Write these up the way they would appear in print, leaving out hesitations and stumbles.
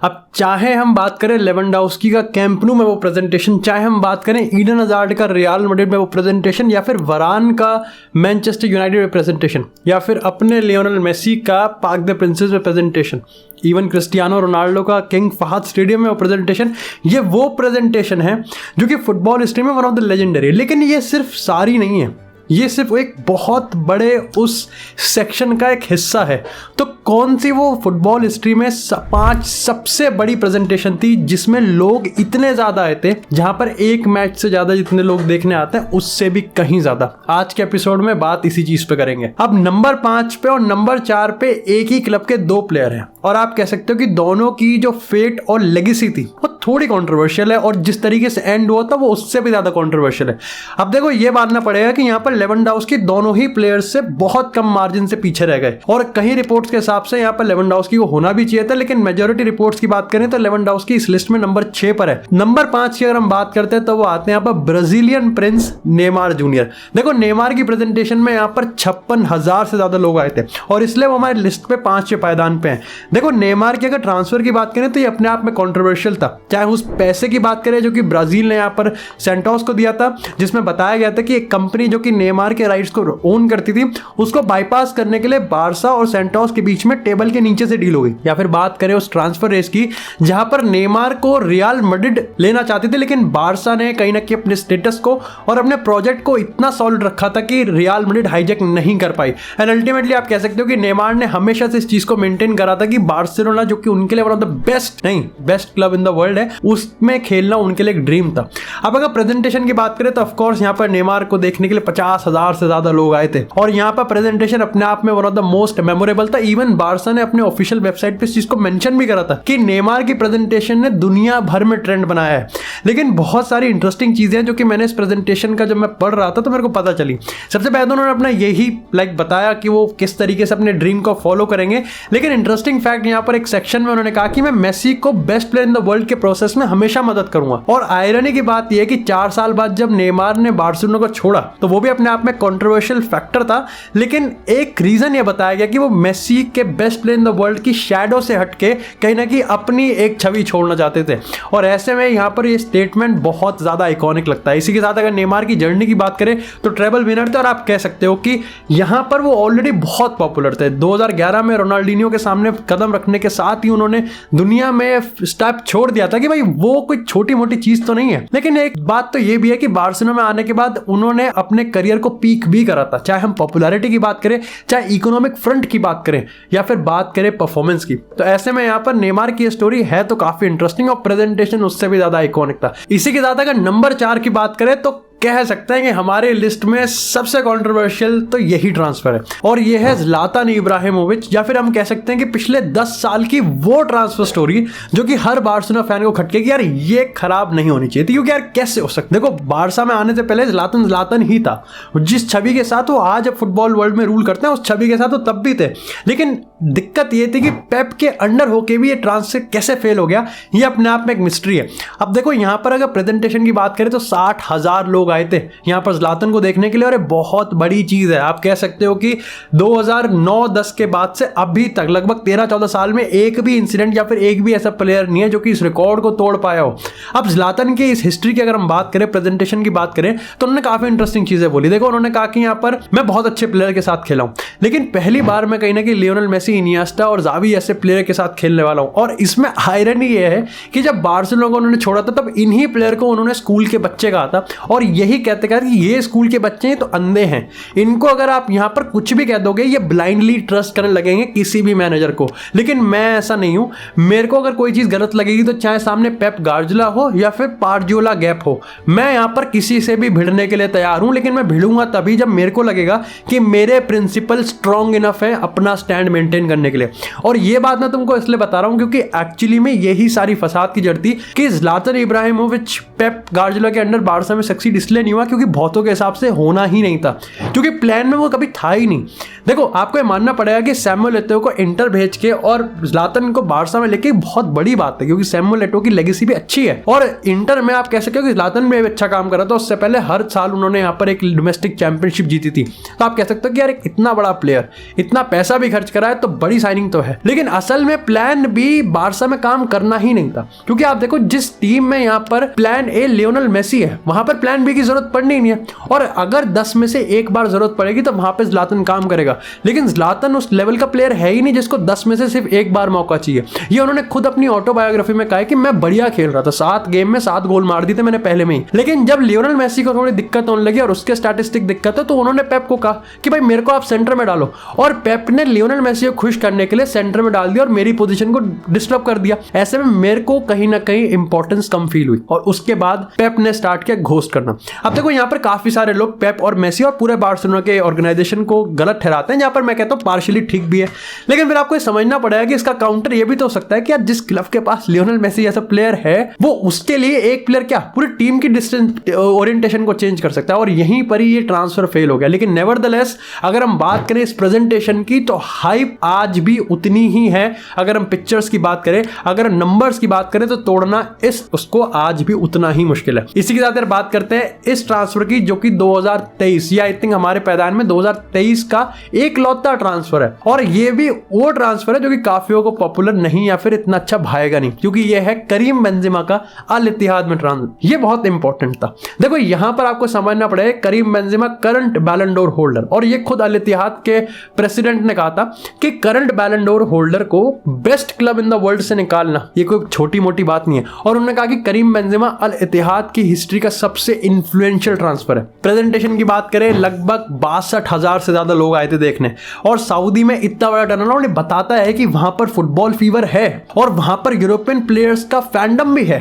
अब चाहे हम बात करें लेवेंडोव्स्की का कैंप न्यू में वो प्रेजेंटेशन, चाहे हम बात करें ईडन हज़ार्ड का रियल मैड्रिड में वो प्रेजेंटेशन, या फिर वरान का मैनचेस्टर यूनाइटेड में प्रेजेंटेशन, या फिर अपने लियोनेल मेसी का पार्क द प्रिंसेस में प्रेजेंटेशन, इवन क्रिस्टियानो रोनाल्डो का किंग फहद स्टेडियम में वो प्रेजेंटेशन, ये वो प्रेजेंटेशन है जो कि फुटबॉल हिस्ट्री में वन ऑफ द लेजेंडरी। लेकिन ये सिर्फ सारी नहीं है, ये सिर्फ एक बहुत बड़े उस सेक्शन का एक हिस्सा है। तो कौन सी वो फुटबॉल हिस्ट्री में 5 सबसे बड़ी प्रेजेंटेशन थी जिसमें लोग इतने ज़्यादा आए थे, जहां पर एक मैच से ज़्यादा जितने लोग देखने आते हैं उससे भी कहीं ज़्यादा। आज के एपिसोड में बात इसी चीज़ पे करेंगे। अब नंबर 5 पे और नंबर 4 पे एक ही क्लब के 2 प्लेयर हैं, और आप कह सकते हो कि दोनों की जो फेट और लेगेसी थी वो थोड़ी कंट्रोवर्शियल है, और जिस तरीके से एंड हुआ था वो उससे भी ज़्यादा कंट्रोवर्शियल है। अब देखो, ये मानना पड़ेगा कि यहाँ पर लेवेंडोव्स्की दोनों ही प्लेयर्स से बहुत कम मार्जिन से पीछे रह गए, और कहीं रिपोर्ट्स के हिसाब से यहाँ पर लेवेंडोव्स्की को होना भी चाहिए था, लेकिन मेजॉरिटी रिपोर्ट्स की बात करें तो लेवेंडोव्स्की इस लिस्ट में नंबर 6 पर है। नंबर 5 की अगर हम बात करते हैं तो वो आते हैं यहाँ पर ब्राजीलियन प्रिंस नेमार जूनियर। देखो, नेमार की प्रेजेंटेशन में यहाँ पर 56,000 से ज्यादा लोग आए थे, और इसलिए वो हमारे लिस्ट पे 5वें पायदान पे हैं। देखो, नेमार की अगर ट्रांसफर की बात करें तो ये अपने आप में कंट्रोवर्शियल था, चाहे उस पैसे की बात करें जो कि ब्राजील ने यहाँ पर सेंटोस को दिया था, जिसमें बताया गया था कि एक कंपनी जो कि नेमार के राइट्स को ओन करती थी उसको बाईपास करने के लिए बारसा और सेंटोस के बीच में टेबल के नीचे से डील हो गई। या फिर बात करें उस ट्रांसफर रेस की जहां पर नेमार को रियल मैड्रिड लेना चाहती थी, लेकिन बारसा ने कहीं ना कहीं अपने स्टेटस को और अपने प्रोजेक्ट को इतना सॉलिड रखा था कि रियल मैड्रिड हाईजैक नहीं कर पाई। एंड अल्टीमेटली आप कह सकते हो कि नेमार ने हमेशा से इस चीज को मेंटेन करा था कि बार्सिलोना, जो कि उनके लिए one of the best club in the world है, उसमें खेलना उनके लिए एक ड्रीम था। अब अगर प्रेजेंटेशन की बात करें तो ऑफकोर्स यहाँ पर नेमार को देखने के लिए 50,000 से ज्यादा लोग आए थे, और यहाँ पर प्रेजेंटेशन अपने आप में one of the most memorable था। इवन बारसा ने अपने ऑफिशियल वेबसाइट पे इस चीज को मेंशन भी करा था कि नेमार की प्रेजेंटेशन ने दुनिया भर में ट्रेंड बनाया है। लेकिन बहुत सारी इंटरेस्टिंग चीजें हैं जो कि मैंने इस प्रेजेंटेशन का जब मैं पढ़ रहा था तो मेरे को पता चली। सबसे पहले तो उन्होंने अपना यही बताया कि वो किस तरीके से अपने ड्रीम को फॉलो करेंगे, लेकिन इंटरेस्टिंग फैक्ट यहाँ पर एक सेक्शन में उन्होंने कहा कि मैं मेसी को best player in the world के प्रोसेस में हमेशा मदद करूंगा। और आयरनी की बात यह है कि 4 साल बाद जब नेमार ने बार्सिलोना को छोड़ा तो वो भी अपने आप में कंट्रोवर्शियल फैक्टर था, लेकिन एक रीजन ये बताया गया कि वो मेसी के best player in the world की शैडो से हटके कहीं ना कहीं अपनी एक छवि छोड़ना चाहते थे, और ऐसे में यहाँ पर ये स्टेटमेंट बहुत ज्यादा आइकॉनिक लगता है। इसी के साथ अगर नेमार की जर्नी की बात करें तो ट्रेबल विनर थे, और आप कह सकते हो कि यहाँ पर वो ऑलरेडी बहुत पॉपुलर थे। 2011 में रोनाल्डिनियो के सामने कदम रखने के साथ ही उन्होंने दुनिया में स्टेप छोड़ दिया था कि भाई वो कोई छोटी मोटी चीज तो नहीं है। लेकिन एक बात तो ये भी है कि बार्सिलोना में आने के बाद उन्होंने अपने करियर को पीक भी करा था, चाहे हम पॉपुलैरिटी की बात करें, चाहे इकोनॉमिक फ्रंट की बात करें, या फिर बात करें परफॉर्मेंस की। तो ऐसे में यहाँ पर नेमार की स्टोरी है तो काफी इंटरेस्टिंग, और प्रेजेंटेशन उससे भी ज्यादा आइकॉनिक था। इसी के साथ अगर नंबर 4 की बात करें तो कह सकते हैं कि हमारे लिस्ट में सबसे कंट्रोवर्शियल तो यही ट्रांसफर है, और ये है ज़्लातान इब्राहिमोविच, या फिर हम कह सकते हैं कि पिछले 10 साल की वो ट्रांसफर स्टोरी जो कि हर बार्सिलोना फैन को खटके कि यार ये खराब नहीं होनी चाहिए थी, क्योंकि यार कैसे हो सकता। देखो, बारसा में आने से पहले ज़्लातान ही था, जिस छवि के साथ वो आज फुटबॉल वर्ल्ड में रूल करते हैं उस छवि के साथ वो तब भी थे। लेकिन दिक्कत ये थी कि पेप के अंडर होके भी ये ट्रांसफर कैसे फेल हो गया, ये अपने आप में एक मिस्ट्री है। अब देखो, यहाँ पर अगर प्रेजेंटेशन की बात करें तो 60,000 लोग आए थे यहाँ पर ज़्लातान को देखने के लिए, और ये बहुत बड़ी चीज है। आप कह सकते हो कि 2009-10 के बाद से अभी तक लगभग 13-14 साल में एक भी इंसिडेंट या फिर एक भी ऐसा प्लेयर नहीं है जो कि इस रिकॉर्ड को तोड़ पाया हो। अब ज़्लातान की इस हिस्ट्री की अगर हम बात करें, प्रेजेंटेशन की बात करें, तो उन्होंने काफी इंटरेस्टिंग चीजें बोली। देखो, उन्होंने कहा कि यहाँ पर मैं बहुत अच्छे प्लेयर के साथ खेला हूँ, लेकिन पहली बार मैं कहीं ना कहीं लियोनेल मेसी, इनिएस्टा और ज़ावी ऐसे प्लेयर के साथ खेलने वाला हूँ। और इसमें आयरनी ये है कि जब बार्सिलोना को उन्होंने छोड़ा था तब इन्हीं प्लेयर को उन्होंने स्कूल के बच्चे कहा था, और यही कहते कि ये स्कूल के बच्चे हैं तो अंधे हैं, इनको अगर आप यहां पर कुछ भी कह दोगे ये ब्लाइंडली ट्रस्ट करने लगेंगे किसी भी मैनेजर को। लेकिन मैं ऐसा नहीं हूं, मेरे को अगर कोई चीज गलत लगेगी तो चाहे सामने पेप गार्डियोला हो या फिर पार्जियोला गैप हो, मैं यहां पर किसी से भी भिड़ने के लिए तैयार हूं, लेकिन मैं भिड़ूंगा तभी जब मेरे को लगेगा कि मेरे प्रिंसिपल स्ट्रॉन्ग इनफ है अपना स्टैंड मेंटेन करने के लिए। और ये बात मैं तुमको इसलिए बता रहा हूं क्योंकि एक्चुअली में यही सारी फसाद की जड़ थी कि ज़्लातान इब्राहिमोविच पेप गार्डियोला के अंडर बारसा में सक्सीड इसलिए इसलिए नहीं हुआ क्योंकि बहुतों के हिसाब से होना ही नहीं था, क्योंकि प्लान में वो कभी था ही नहीं। देखो आपको ये मानना पड़ेगा कि सैमुअल एटो को इंटर भेज के और ज़्लातन को बार्सा में लेके बहुत बड़ी बात है, क्योंकि सैमुअल एटो की लेगेसी भी अच्छी है और इंटर में आप कह सकते हो कि ज़्लातन भी अच्छा काम कर रहा था। उससे पहले हर साल उन्होंने यहाँ पर एक डोमेस्टिक चैंपियनशिप जीती थी, तो आप कह सकते हो कि यार एक इतना बड़ा प्लेयर इतना पैसा भी खर्च करा है तो बड़ी साइनिंग तो है। लेकिन असल में प्लान बी बार्सा में काम करना ही नहीं था, क्योंकि आप देखो जिस टीम में यहाँ पर प्लान ए लियोनेल मेसी है वहां पर प्लान बी की जरूरत पड़नी ही नहीं है, और अगर 10 में से एक बार जरूरत पड़ेगी तो वहां पर ज़्लातन काम करेगा। लेकिन ज़्लातन उस लेवल का प्लेयर है ही नहीं जिसको 10 में से सिर्फ एक बार मौका चाहिए। ये उन्होंने खुद अपनी ऑटोबायोग्राफी में कहा है कि मैं बढ़िया खेल रहा था, 7 गेम में 7 गोल मार दिए थे मैंने पहले में ही। लेकिन जब लियोनेल मेसी को थोड़ी दिक्कत होने लगी और उसके स्टैटिस्टिक दिक्कत है, तो उन्होंने पेप को कहा कि भाई मेरे को आप सेंटर में डालो, और पेप ने लियोनेल मेसी को खुश करने के लिए सेंटर में डाल दिया और मेरी पोजीशन को डिस्टर्ब कर दिया। ऐसे में मेरे को कहीं ना कहीं इंपॉर्टेंस कम फील हुई और उसके बाद पेप ने स्टार्ट किया घोस्ट करना। अब देखो यहाँ पर काफी सारे लोग पेप और मेसी और पूरे बार्सिलोना के ऑर्गेनाइजेशन को गलत ठहराते हैं, जहां पर मैं कहता हूँ पार्शियली ठीक भी है। लेकिन फिर आपको समझना पड़ेगा कि इसका काउंटर ये भी तो हो सकता है कि यार जिस क्लब के पास लियोनेल मेसी जैसा प्लेयर है वो उसके लिए एक प्लेयर क्या पूरी टीम की डिस्टेंस ओरिएंटेशन को चेंज कर सकता है, और यहीं पर ही ये ट्रांसफर फेल हो गया। लेकिन नेवरदलेस अगर हम बात करें इस प्रेजेंटेशन की तो हाइप आज भी उतनी ही है। अगर हम पिक्चर्स की बात करें, अगर नंबर्स की बात करें तो तोड़ना उसको आज भी उतना ही मुश्किल है। इसी के साथ यार बात करते हैं इस ट्रांसफर की, जो कि 2023 या आई थिंक हमारे पैदान में 2023 का एक लौता ट्रांसफर है, और ये भी वो ट्रांसफर है जो कि काफियों को पॉपुलर नहीं या फिर इतना अच्छा भाएगा नहीं, क्योंकि ये है करीम बेंजेमा का अल इत्तिहाद में ट्रांसफर। ये बहुत इंपॉर्टेंट था। देखो यहां पर आपको समझना पड़ेगा Karim Benzema current Ballon d'Or holder, और ये खुद अल इत्तिहाद के प्रेसिडेंट ने कहा था कि करंट बैलन डोर होल्डर को best club in the world से निकालना ये कोई छोटी मोटी बात नहीं है। और उन्होंने कहा कि करीम बेंजेमा अल इत्तिहाद की हिस्ट्री का सबसे इन्फ्लुएंशियल ट्रांसफर है। प्रेजेंटेशन की बात करें लगभग 62,000 से ज्यादा लोग आए थे देखने, और सऊदी में इतना बड़ा टर्नआउट बताता है कि वहां पर फुटबॉल फीवर है और वहां पर यूरोपियन प्लेयर्स का फैंडम भी है।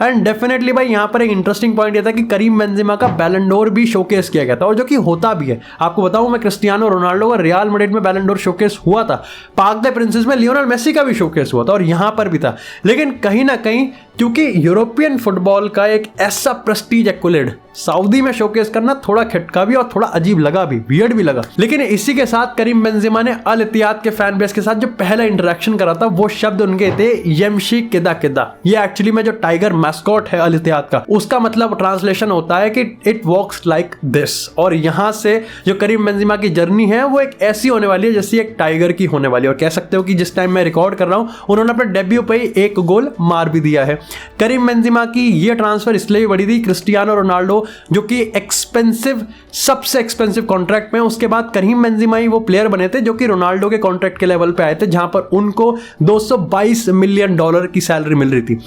एंड डेफिनेटली भाई यहाँ पर एक इंटरेस्टिंग पॉइंट ये था कि करीम बेंजेमा का बैलन डोर भी शोकेस किया गया था, और जो कि होता भी है। आपको बताऊं मैं क्रिस्टियानो रोनाल्डो का रियल मैड्रिड में बैलन डोर शोकेस हुआ था, पार्क द प्रिंसेस में लियोनेल मेसी का भी शोकेस हुआ था और यहाँ पर भी था। लेकिन कहीं ना कहीं क्योंकि यूरोपियन फुटबॉल का एक ऐसा प्रेस्टीज एक्वलेड सऊदी में शोकेस करना थोड़ा खटका भी और थोड़ा अजीब लगा भी, वियर्ड भी लगा। लेकिन इसी के साथ करीम बेंजेमा ने अल इत्तिहाद के फैन बेस के साथ जो पहला इंटरेक्शन करा था वो शब्द उनके थे यमशी किदा किदा। ये एक्चुअली में जो टाइगर मैस्कॉट है अल इत्तिहाद का, उसका मतलब ट्रांसलेशन होता है कि इट वॉक्स लाइक दिस। और यहां से जो करीम बेंजेमा की जर्नी है वो एक ऐसी होने वाली है जैसी एक टाइगर की होने वाली है। और कह सकते हो कि जिस टाइम मैं रिकॉर्ड कर रहा हूं उन्होंने अपने डेब्यू पे ही 1 गोल मार भी दिया है। करीम बेंजेमा की ये ट्रांसफर इसलिए भी बड़ी थी, क्रिस्टियानो रोनाल्डो जो कि एक्सपेंसिव सबसे एक्सपेंसिव कॉन्ट्रैक्ट में, उसके बाद करीम बेंजेमा ही वो प्लेयर बने थे जो कि रोनाल्डो के कॉन्ट्रैक्ट के लेवल पे आए थे, जहां पर उनको $222 मिलियन की सैलरी मिल रही थी।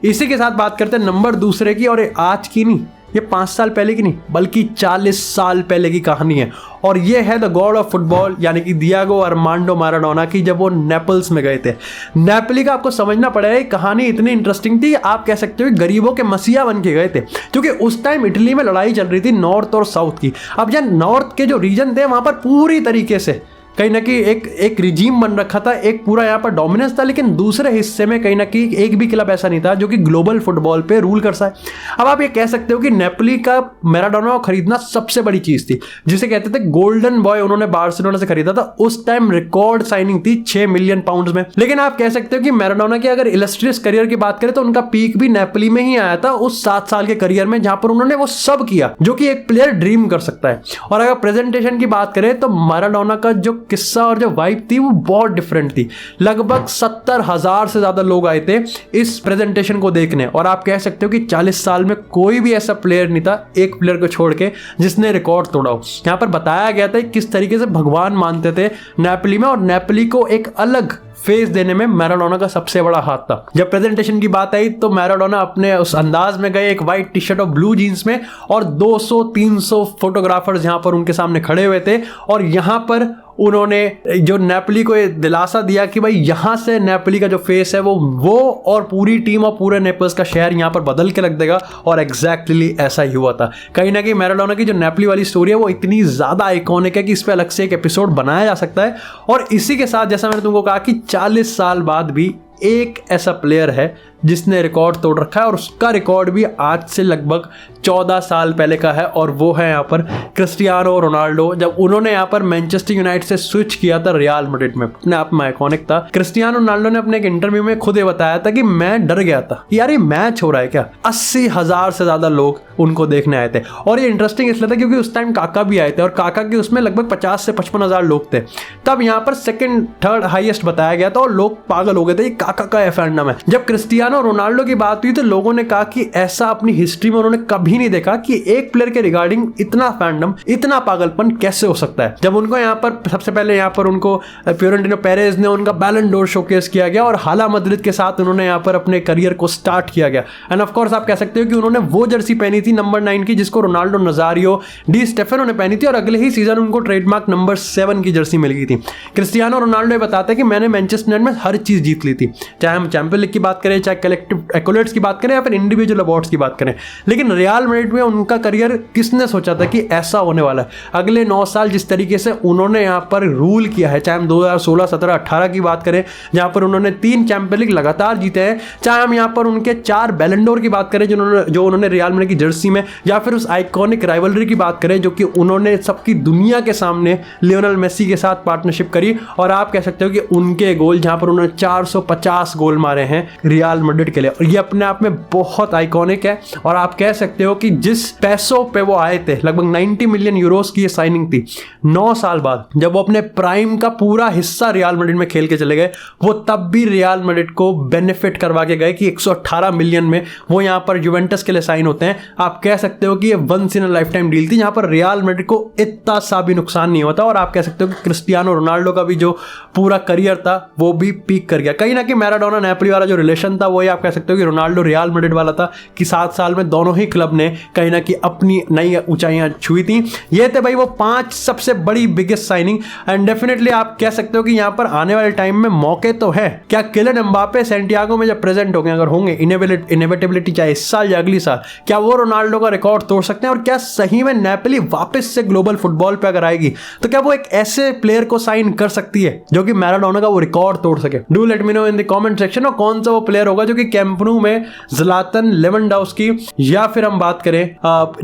इसी के साथ बात करते हैं नंबर दूसरे की, और आज की नहीं, ये 5 साल पहले की नहीं बल्कि 40 साल पहले की कहानी है। और ये है द गॉड ऑफ फुटबॉल यानी कि डिएगो आर्मांडो मैराडोना की, जब वो नेपल्स में गए थे। नेपली का आपको समझना पड़ेगा कहानी इतनी इंटरेस्टिंग थी, आप कह सकते हो कि गरीबों के मसीहा बन के गए थे, क्योंकि उस टाइम इटली में लड़ाई चल रही थी नॉर्थ और साउथ की। अब जब नॉर्थ के जो रीजन थे वहां पर पूरी तरीके से कहीं ना कहीं एक रिजीम बन रखा था, एक पूरा यहाँ पर डोमिनेंस था, लेकिन दूसरे हिस्से में कहीं ना कहीं एक भी क्लब ऐसा नहीं था जो कि ग्लोबल फुटबॉल पे रूल कर सके। अब आप ये कह सकते हो कि नेपली का मैराडोना को खरीदना सबसे बड़ी चीज थी, जिसे कहते थे गोल्डन बॉय। उन्होंने बार्सिलोना से खरीदा था, उस टाइम रिकॉर्ड साइनिंग थी 6 मिलियन पाउंड में। लेकिन आप कह सकते हो कि मैराडोना की अगर इलस्ट्रियस करियर की बात करें तो उनका पीक भी नेपली में ही आया था, उस 7 साल के करियर में, जहां पर उन्होंने वो सब किया जो कि एक प्लेयर ड्रीम कर सकता है। और अगर प्रेजेंटेशन की बात करें तो मैराडोना का जो किस्सा और जो वाइब थी वो बहुत डिफरेंट थी। लगभग 70,000 से ज्यादा लोग आए थे इस प्रेजेंटेशन को देखने, और आप कह सकते हो कि 40 साल में कोई भी ऐसा प्लेयर नहीं था, एक प्लेयर को छोड़ के, जिसने रिकॉर्ड तोड़ा हो। यहाँ पर बताया गया था किस तरीके से भगवान मानते थे नेपली में, और नेपली को एक अलग फेस देने में मैराडोना का सबसे बड़ा हाथ था। जब प्रेजेंटेशन की बात आई तो मैराडोना अपने उस अंदाज में गए, एक व्हाइट टी शर्ट और ब्लू जीन्स में, और 200-300 फोटोग्राफर्स यहां पर उनके सामने खड़े हुए थे, और यहां पर उन्होंने जो नेपली को ये दिलासा दिया कि भाई यहां से नेपली का जो फेस है वो और पूरी टीम और पूरे नेपल्स का शहर यहां पर बदल के रख देगा। और एग्जैक्टली ऐसा ही हुआ था। कहीं ना कहीं मैराडोना की जो नेपली वाली स्टोरी है वो इतनी ज्यादा आइकॉनिक है कि इस पे अलग से एक एपिसोड बनाया जा सकता है। और इसी के साथ जैसा मैंने तुमको कहा कि 40 साल बाद भी एक ऐसा प्लेयर है जिसने रिकॉर्ड तोड़ रखा है, और उसका रिकॉर्ड भी आज से लगभग 14 साल पहले का है, और वो है यहाँ पर क्रिस्टियानो रोनाल्डो। जब उन्होंने यहाँ पर मैनचेस्टर यूनाइटेड से स्विच किया था रियल मैड्रिड में, अपने आप में आइकॉनिक था। क्रिस्टियानो रोनाल्डो ने अपने एक इंटरव्यू में खुद ये बताया था कि मैं डर गया था यार ये मैच हो रहा है क्या। 80,000 से ज्यादा लोग उनको देखने आए थे, और ये इंटरेस्टिंग इसलिए था क्योंकि उस टाइम काका भी आए थे, और काका के उसमें लगभग 50 से 55,000 लोग थे। तब यहाँ पर सेकंड थर्ड हाईएस्ट बताया गया था, और लोग पागल हो गए थे, ये काका का फैंडम है। जब क्रिस्टियानो रोनाल्डो की बात हुई तो लोगों ने कहा कि ऐसा अपनी हिस्ट्री में उन्होंने कभी नहीं देखा कि एक प्लेयर के रिगार्डिंग इतना फैंडम, इतना पागलपन कैसे हो सकता है। जब उनको यहाँ पर सबसे पहले यहाँ पर उनको फ्लोरेंटिनो पेरेज ने उनका बैलन डोर शोकेस किया गया, और हाला मद्रिद के साथ उन्होंने यहाँ पर अपने करियर को स्टार्ट किया गया। एंड ऑफ कोर्स आप कह सकते हो कि उन्होंने वो जर्सी पहनी थी नंबर 9 की जिसको रोनाल्डो नजारियो डी स्टेफेनो ने पहनी थी, और अगले ही सीजन उनको ट्रेडमार्क नंबर 7 की जर्सी मिल गई थी। क्रिस्टियानो रोनाल्डो बताते हैं कि मैंने मैनचेस्टर यूनाइटेड में हर चीज जीत ली थी, चाहे हम चैंपियन लीग की बात करें, चाहे कलेक्टिव एक्कोलेट्स की बात करें, या फिर इंडिविजुअल अवार्ड्स की बात करें। लेकिन रियल मैड्रिड में उनका करियर किसने सोचा था कि ऐसा होने वाला है। अगले 9 साल जिस तरीके से उन्होंने यहाँ पर रूल किया है, चाहे हम 2016, 17, 18 की बात करें जहां पर उन्होंने 3 चैंपियन लीग लगातार जीते हैं, चाहे हम यहाँ पर उनके 4 बैलन डोर की बात करें जो उन्होंने रियल मैड्रिड की जर्सी में, या फिर उस आइकॉनिक राइवलरी की बात करें जो कि उन्होंने सबकी दुनिया के सामने लियोनेल मेसी के साथ पार्टनरशिप करी। और आप कह सकते हो कि उनके गोल जहां पर उन्होंने 450 गोल मारे हैं रियल मैड्रिड के लिए, और ये अपने आप में बहुत आइकॉनिक है। और आप कह सकते हो कि जिस पैसों पे वो आए थे, लगभग 90 मिलियन यूरोस की ये साइनिंग थी, 9 साल बाद जब वो अपने प्राइम का पूरा हिस्सा रियल मैड्रिड में खेल के चले गए, वो तब भी रियल मैड्रिड को बेनिफिट करवा के गए कि 118 मिलियन में वो यहाँ पर यूवेंटस के लिए साइन होते हैं। आप कह सकते हो कि ये once in a lifetime deal थी जहां पर रियल मैड्रिड को इतना सा भी नुकसान नहीं होता, और आप कह सकते हो कि क्रिस्टियानो रोनाल्डो का भी जो पूरा करियर था वो भी पीक कर गया। कहीं ना कहीं मैराडोना नेपोली वाला जो रिलेशन था वो ये आप कह सकते हो कि रोनाल्डो रियल मैड्रिड वाला था, कि 7 साल में दोनों ही क्लब ने कहीं ना कहीं अपनी नई ऊंचाइयां छुई थी। ये थे भाई वो 5 सबसे बड़ी बिगेस्ट साइनिंग। एंड डेफिनेटली आप कह सकते हो कि यहां पर आने वाले टाइम में मौके तो है। क्या किलियन एम्बापे सैंटियागो में जब प्रेजेंट होंगे, अगर होंगे इनएविटेबिलिटी चाहे इस साल या अगली साल, क्या वो रोनाल्डो का रिकॉर्ड तोड़ सकते हैं? और क्या सही में नेपोली वापस से ग्लोबल फुटबॉल पे अगर आएगी तो क्या वो एक ऐसे प्लेयर को साइन कर सकती है जो कि मैराडोना का वो रिकॉर्ड तोड़ सके? Do let me know in the comment section, और कौन सा वो प्लेयर होगा जो कि कैंप न्यू में ज़लातन लेवेंडोव्स्की या फिर हम बात करें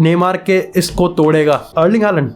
नेमार के इसको तोड़ेगा। Erling Haaland